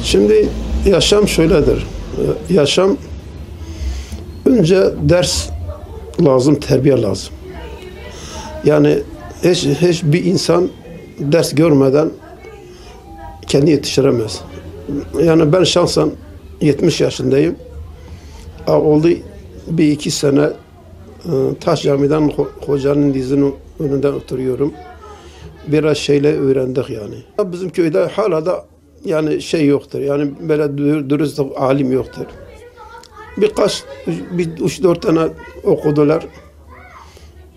Şimdi yaşam şöyledir. Yaşam önce ders lazım, terbiye lazım. Yani hiç bir insan ders görmeden kendi yetiştiremez. Yani ben şahsen 70 yaşındayım. Oldu bir iki sene Taş Cami'den hocanın dizinin önünde oturuyorum. Biraz şeyle öğrendik yani. Bizim köyde hala da yani şey yoktur. Yani böyle dürüst alim yoktur. Birkaç, 3-4 tane okudular.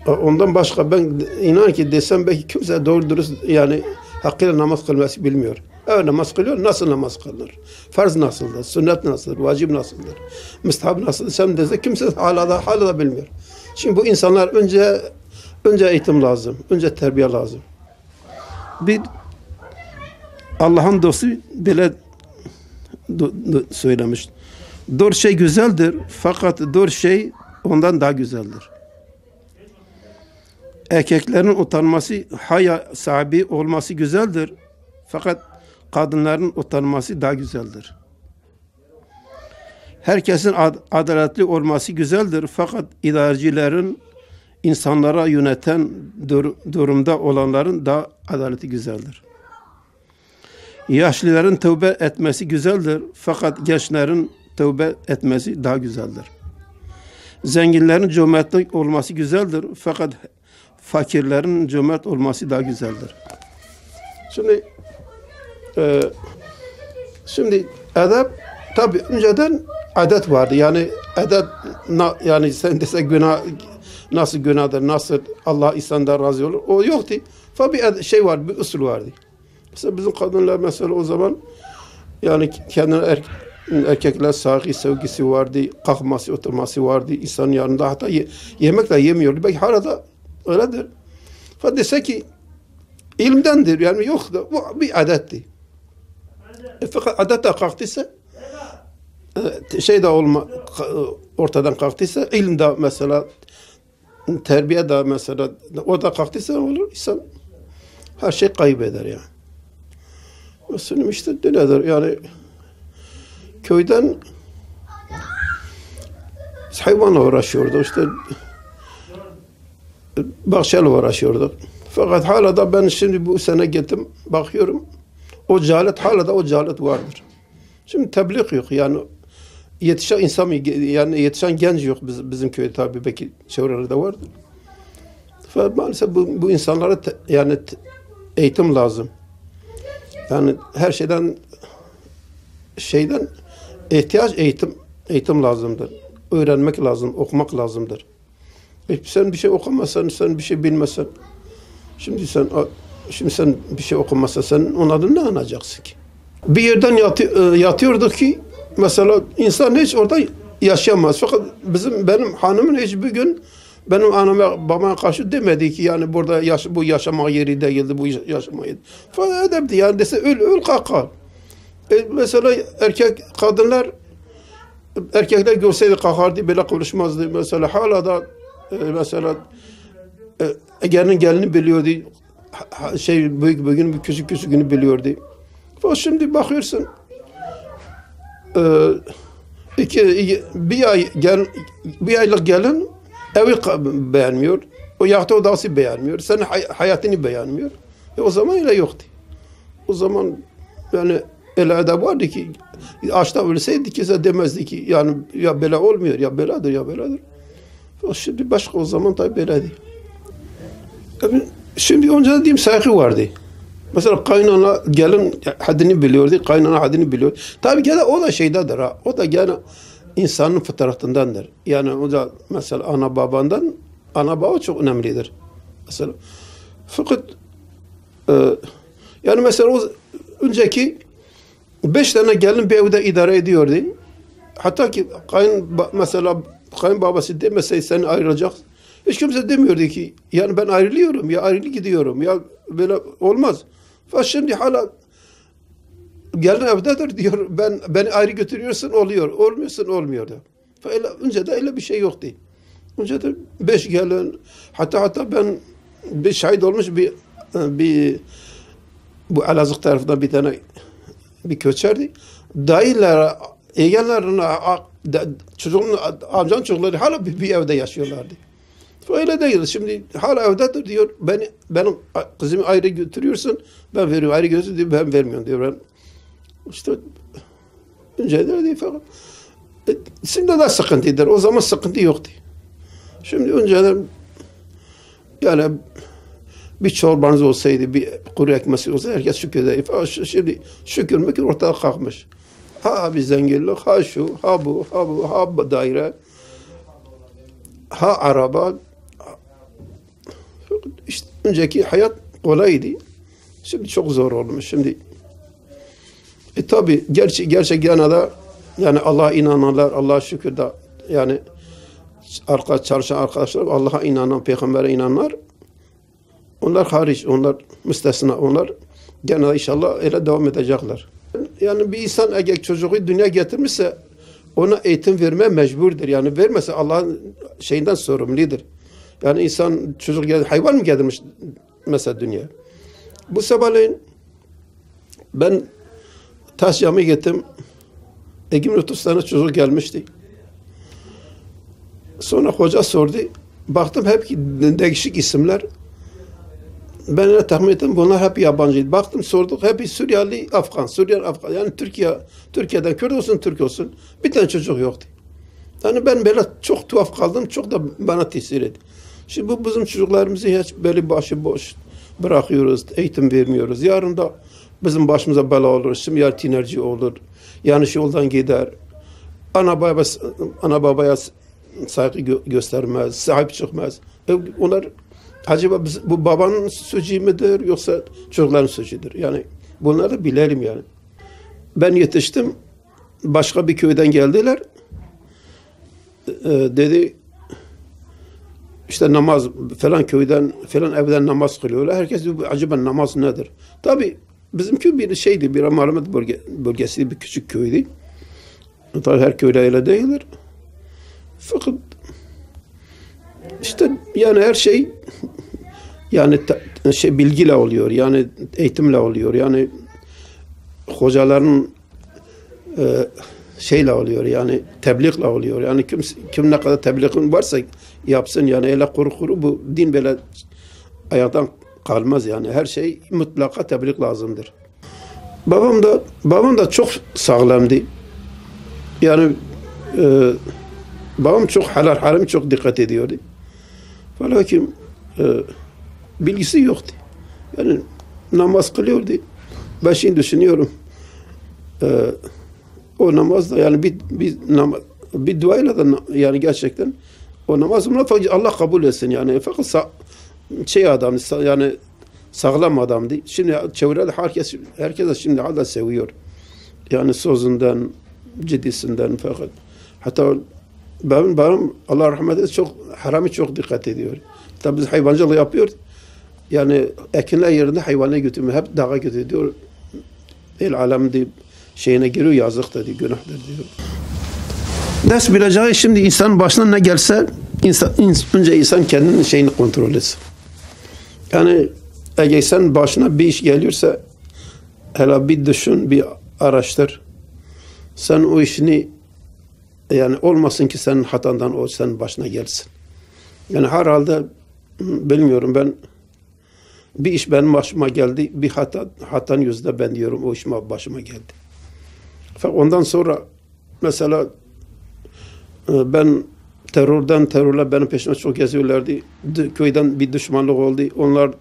Ondan başka ben inan ki desem belki kimse doğru dürüst yani hakkıyla namaz kılması bilmiyor. Evet namaz kılıyor. Nasıl namaz kılınır? Farz nasıldır? Sünnet nasıldır? Vacip nasıldır? Müstahab nasıldır? Sen dese kimse hala da bilmiyor. Şimdi bu insanlar önce eğitim lazım. Önce terbiye lazım. Bir Allah'ın dostu böyle söylemiş. Doğru şey güzeldir fakat doğru şey ondan daha güzeldir. Erkeklerin utanması, haya sahibi olması güzeldir. Fakat kadınların utanması daha güzeldir. Herkesin adaletli olması güzeldir. Fakat idarecilerin insanlara yöneten durumda olanların daha adaleti güzeldir. Yaşlıların tövbe etmesi güzeldir. Fakat gençlerin tövbe etmesi daha güzeldir. Zenginlerin cömertlik olması güzeldir. Fakat fakirlerin cömert olması daha güzeldir. Şimdi edep tabi önceden adet vardı. Yani adet yani sen dese günah nasıl günahdır, nasıl Allah insandan razı olur. O yoktu. Fakat bir şey vardı, bir usul vardı. Mesela bizim kadınlar mesela o zaman yani kendine erkekler saygı sevgisi vardı, kalkması, oturması vardı, insanın yanında hatta yemek de yemiyordu. Belki hala da öyledir. Fakat dese ki ilimdendir yani yok da bu bir adetti. Fakat adet de kalktıysa şey de ortadan kalktıysa ilim de mesela terbiye de mesela o da kalktıysa olur insan her şey kaybeder yani. Mesela işte öyledir yani köyden hayvanla uğraşıyorduk işte bahçeyle uğraşıyorduk. Fakat hala da ben şimdi bu sene gittim bakıyorum o cehalet hala da o cehalet vardır. Şimdi tebliğ yok yani yetişen insan yani yetişen genç yok bizim köyde tabii belki çevrelerde vardır. Fakat maalesef bu insanlara yani eğitim lazım. Yani her şeyden eğitim lazımdır. Öğrenmek lazım, okumak lazımdır. Sen bir şey okumazsan, sen bir şey bilmezsen, şimdi sen bir şey okumazsan sen onun adını ne anacaksın ki? Bir yerden yatıyorduk ki mesela insan hiç orada yaşayamaz. Fakat benim hanımın hiçbir gün benim anama babama karşı demedi ki yani burada bu yaşama yeri değildi, bu yaşama yeri. Fakat edepti yani dese öl kalkar. Mesela erkekler görseydi kalkardı böyle konuşmazdı. Mesela hala da mesela gelini biliyordu. Büyük küçük günü biliyordu. Fakat şimdi bakıyorsun bir aylık gelin evi beğenmiyor. O yatak odası beğenmiyor. Senin hayatını beğenmiyor. O zaman öyle yoktu. O zaman yani öyle edep vardı ki açta ölseydi kimse demezdi ki yani ya böyle olmuyor ya böyledir ya böyledir. Şimdi başka o zaman tabi böyleydi. Şimdi önceden diyeyim saygı vardı. Mesela kaynana gelin haddini biliyordu, kaynana haddini biliyor. Tabi gene o da şeydedir ha. O da gene insanın fıtratındandır. Yani o da mesela ana baba çok önemlidir. Mesela fakat yani mesela o önceki 5 tane gelin bir evde idare ediyordu. Hatta ki mesela kayınbabası demeseydi seni ayrılacak. Hiç kimse demiyordu ki yani ben ayrılıyorum ya ayrılık gidiyorum ya böyle olmaz. Fakat şimdi hala gelin evdedir diyor beni ayrı götürüyorsun oluyor. Olmuyorsun olmuyor da. Önce de öyle bir şey yoktu. Önce de 5 gelin hatta ben bir şahit olmuş bu Elazığ tarafından bir tane bir köçerdi. dayılar, yeğenlerin, çocuğun, amcanın çocukları hala bir evde yaşıyorlardı. Öyle değil. Şimdi hala evdedir diyor. Benim kızımı ayrı götürüyorsun. Ben veriyorum. Ayrı götürüyorsun diyor. Ben vermiyorum diyor. Ben işte önce de değil falan. Şimdi de sıkıntıdır. O zaman sıkıntı yoktu. Şimdi önceden yani bir çorbanız olsaydı, bir kuru ekmesi olsaydı herkes şükür eder. Şimdi şükür mükür ortada kalkmış. Ha bir zenginlik, ha şu, ha bu, ha bu, ha bu daire, ha araba. İşte önceki hayat kolaydı. Şimdi çok zor olmuş. Şimdi tabi gerçekten de yani Allah'a inananlar, Allah'a şükür da yani çalışan arkadaşlar, Allah'a inanan, peygambere inananlar, onlar hariç, onlar müstesna, onlar gene inşallah öyle devam edecekler. Yani bir insan eğer çocuğu dünya getirmişse ona eğitim vermeye mecburdur. Yani vermese Allah'ın şeyinden sorumludur. Yani insan çocuk hayvan mı getirmiş mesela dünya? Bu sabahleyin ben taş camiye gittim. 30 tane çocuk gelmişti. Sonra hoca sordu. Baktım hep değişik isimler. Ben ne tahmin ettim bunlar hep yabancıydı. Baktım sorduk hep Suriyeli, Afgan. Suriyeli, Afgan. Yani Türkiye'den Kürt olsun, Türk olsun. Bir tane çocuk yoktu. Yani ben böyle çok tuhaf kaldım. Çok da bana tesir etti. Şimdi bu bizim çocuklarımızı hiç böyle başıboş bırakıyoruz. Eğitim vermiyoruz. Yarın da bizim başımıza bela olur. Şimdi ya tinerci olur. Yanlış yoldan gider. Ana babaya saygı göstermez. Sahip çıkmaz. Onlar acaba bu babanın suçu midir yoksa çocukların suçudur? Yani bunları da bilelim yani. Ben yetiştim. Başka bir köyden geldiler. Dedi işte namaz falan köyden falan evden namaz kılıyorlar. Herkes diyor acaba namaz nedir? Tabii bizimki bir şeydi, bir Marmara bölgesi bir küçük köydü. Tabii her köyde öyle değildir. Fakat işte yani her şey yani bilgiyle oluyor. Yani eğitimle oluyor. Yani hocaların şeyle oluyor. Yani tebliğle oluyor. Yani kim ne kadar tebliğin varsa yapsın yani öyle kuru bu din böyle ayaktan kalmaz yani. Her şey mutlaka tebliğ lazımdır. Babam da çok sağlamdı. Yani babam çok haram çok dikkat ediyordu. Lakin bilgisi yoktu. Yani namaz kılıyordu. Ben şimdi düşünüyorum. O namaz da yani bir duayla da yani gerçekten o namazımla Allah kabul etsin yani. Fakat adam yani sağlam adamdı. Şimdi çevrede herkes şimdi hala seviyor. Yani sözünden, ciddisinden fakat hatta benim Allah rahmet eylesin çok haramı çok dikkat ediyor. Tabii biz hayvancılık yapıyor. Yani ekinler yerinde hayvanları götürmüyor. Hep dağa götürüyor. El alem diye şeyine giriyor yazıktır diyor, günahtır diyor. Ders bileceği şimdi insanın başına ne gelse önce insan kendinin şeyini kontrol etsin. Yani eğer sen başına bir iş geliyorsa hele bir düşün, bir araştır. Sen o işini yani olmasın ki senin hatandan o senin başına gelsin. Yani herhalde bilmiyorum ben bir iş benim başıma geldi. Bir hatanın yüzünden ben diyorum o iş başıma geldi. Fakat ondan sonra mesela ben terörle benim peşime çok geziyorlardı. Köyden bir düşmanlık oldu. Onlar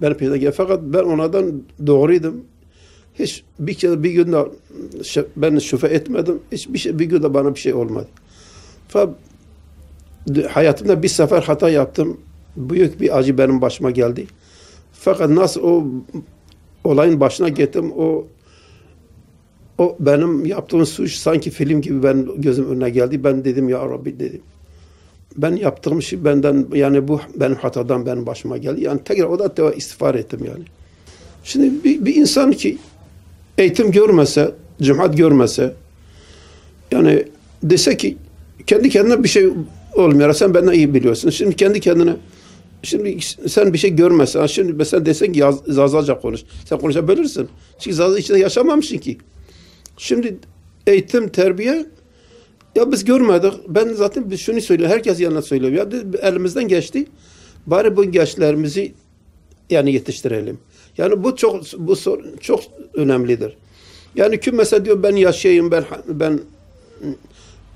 benim peşime geldi. Fakat ben onlardan doğruydum. Hiç bir gün de ben şüphe etmedim. Bir gün de bana bir şey olmadı. Fakat hayatımda bir sefer hata yaptım. Büyük bir acı benim başıma geldi. Fakat nasıl o olayın başına gittim, o benim yaptığım suç sanki film gibi ben gözüm önüne geldi. Ben dedim ya Rabbi dedim. Ben yaptığım şey benden yani bu benim hatadan benim başıma geldi. Yani tekrar o da istiğfar ettim yani. Şimdi bir insan ki eğitim görmese, cemaat görmese yani dese ki kendi kendine bir şey olmuyor. Sen benden iyi biliyorsun. Şimdi kendi kendine şimdi sen bir şey görmesen, şimdi mesela desen ki Zazaca konuş. Sen konuşabilirsin. Çünkü Zaza içinde yaşamamışsın ki. Şimdi eğitim, terbiye ya biz görmedik. Ben zaten şunu söylüyorum. Herkes yanına söylüyor. Ya elimizden geçti. Bari bu gençlerimizi yani yetiştirelim. Yani bu sorun çok önemlidir. Yani kim mesela diyor ben yaşayayım, ben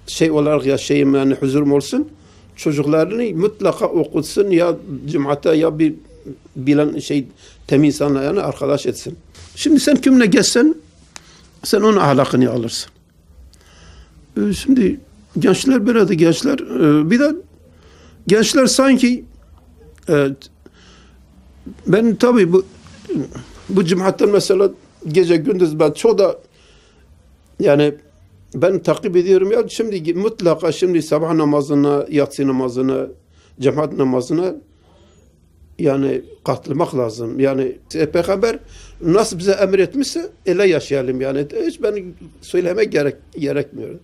şey olarak yaşayayım, yani huzurum olsun. Çocuklarını mutlaka okutsun ya cemaate ya bir bilen temiz insanla yani arkadaş etsin. Şimdi sen kimle geçsen sen onun ahlakını alırsın. Şimdi gençler böyle gençler bir de gençler sanki ben tabii bu cemaatten mesela gece gündüz ben çok da yani ben takip ediyorum ya şimdi mutlaka şimdi sabah namazına, yatsı namazına, cemaat namazına yani katılmak lazım. Yani Peygamber nasıl bize emretmişse öyle yaşayalım yani. Hiç ben söylemek gerekmiyor.